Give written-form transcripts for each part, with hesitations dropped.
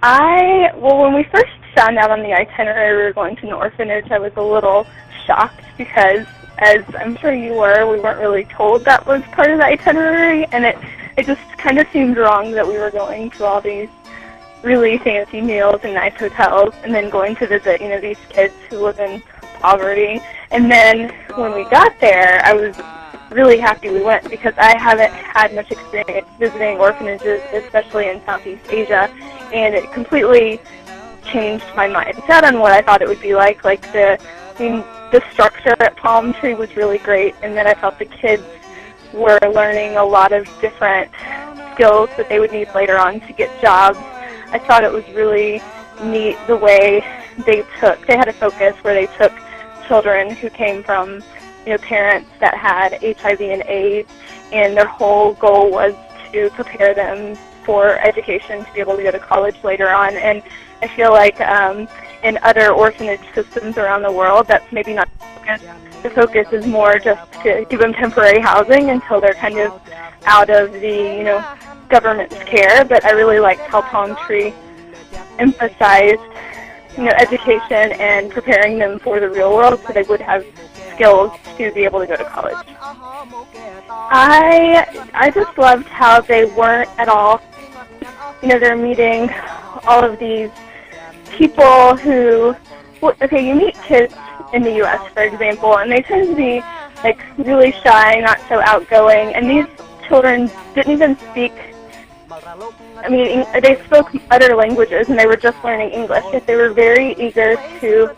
Well, when we first found out on the itinerary we were going to an orphanage, I was a little shocked because, as I'm sure you were, we weren't really told that was part of the itinerary, and it just kind of seemed wrong that we were going to all these really fancy meals and nice hotels and then going to visit, these kids who live in poverty. And then when we got there, I was really happy we went because I haven't had much experience visiting orphanages, especially in Southeast Asia, and it completely changed my mindset on what I thought it would be like. The structure at Palm Tree was really great, and then I felt the kids were learning a lot of different skills that they would need later on to get jobs. I thought it was really neat the way they had a focus where they took children who came from parents that had HIV and AIDS, and their whole goal was to prepare them for education to be able to go to college later on. And I feel like in other orphanage systems around the world, that's maybe not the focus. The focus is more just to give them temporary housing until they're kind of out of the government's care. But I really liked how Palm Tree emphasized education and preparing them for the real world so they would have skills to be able to go to college. I just loved how they weren't at all, they're meeting all of these people who, you meet kids in the U.S., for example, and they tend to be really shy, not so outgoing, and these children didn't even speak, they spoke other languages and they were just learning English, yet they were very eager to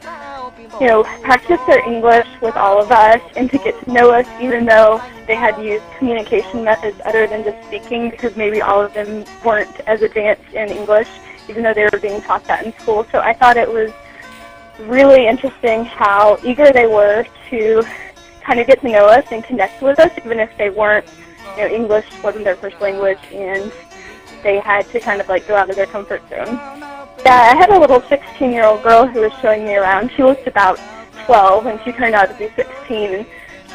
practice their English with all of us and to get to know us, even though they had used communication methods other than just speaking, because maybe all of them weren't as advanced in English, even though they were being taught that in school. So I thought it was really interesting how eager they were to kind of get to know us and connect with us, even if they weren't, English wasn't their first language, and they had to kind of go out of their comfort zone. Yeah, I had a little 16-year-old girl who was showing me around. She looked about 12, and she turned out to be 16, and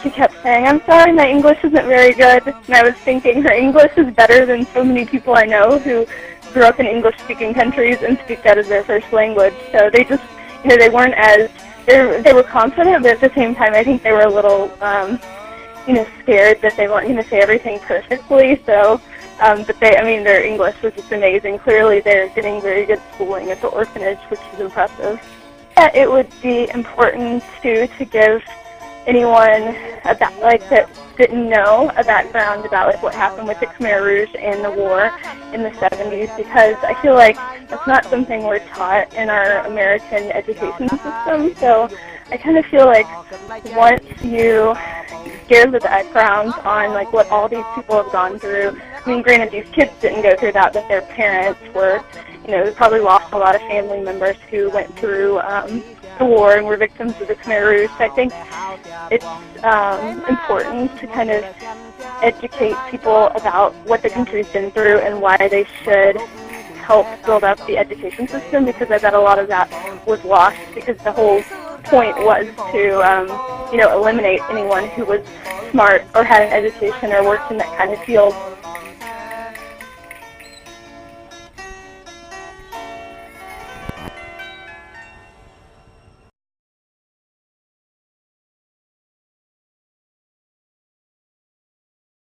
she kept saying, "I'm sorry, my English isn't very good." And I was thinking, her English is better than so many people I know who grew up in English-speaking countries and speak that as their first language. So they just, they weren't as, they were confident, but at the same time, I think they were a little, scared that they weren't going to say everything perfectly. So, but their English was just amazing. Clearly, they're getting very good schooling at the orphanage, which is impressive. Yeah, it would be important to give anyone that didn't know a background about what happened with the Khmer Rouge and the war in the 70s, because I feel like that's not something we're taught in our American education system. So I kind of feel like once you give the background on what all these people have gone through, granted these kids didn't go through that, but their parents were, they probably lost a lot of family members who went through the war and were victims of the Khmer Rouge. So I think it's important to kind of educate people about what the country's been through and why they should help build up the education system, because I bet a lot of that was lost because the whole point was to, eliminate anyone who was smart or had an education or worked in that kind of field.